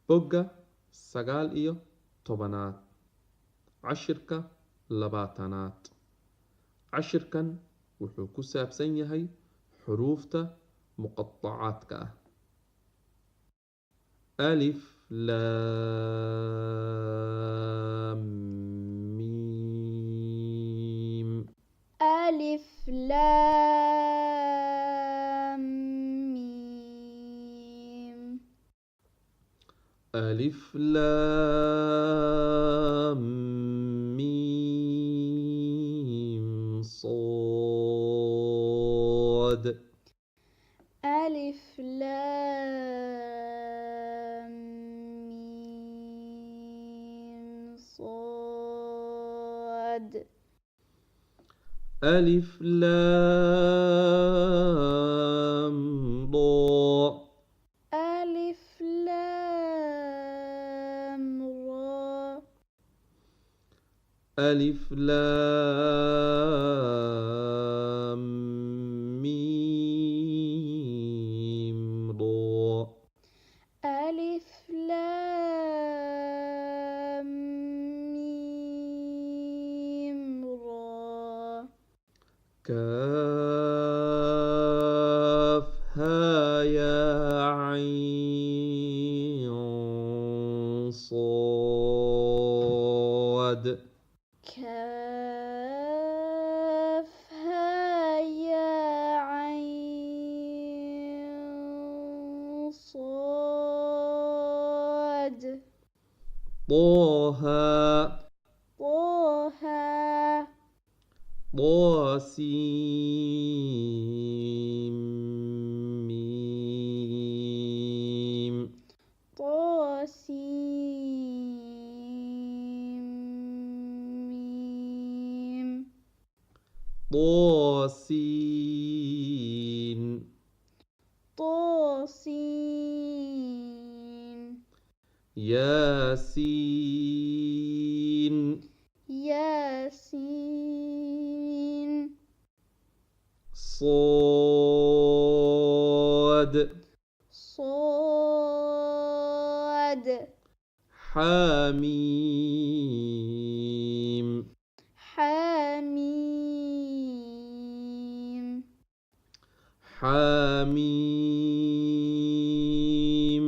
bogga 19 cashirka 20aad cashirkan wuxuu ku saabsan yahay xuruufta muqaadicaadka ah alif laam miim ألف لام ميم ألف لام ميم صاد ألف لام ميم صاد ألف لام ضاء ألف لام را ألف لام ميم ضاء ألف لام ميم را كاف ها يا عين صاد كاف ها يا عين صاد طه طه طاسيم ميم طاسيم طاسين طاسين ياسين ياسين صاد صاد حميم حميم حميم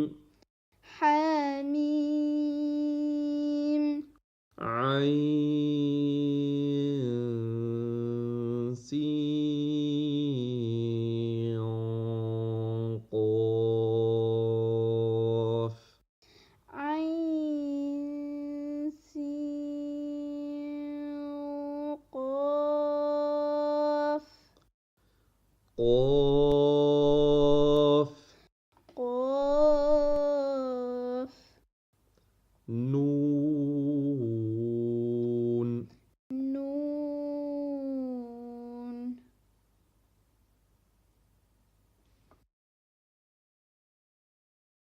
حميم عين سين قاف عين سين قاف قاف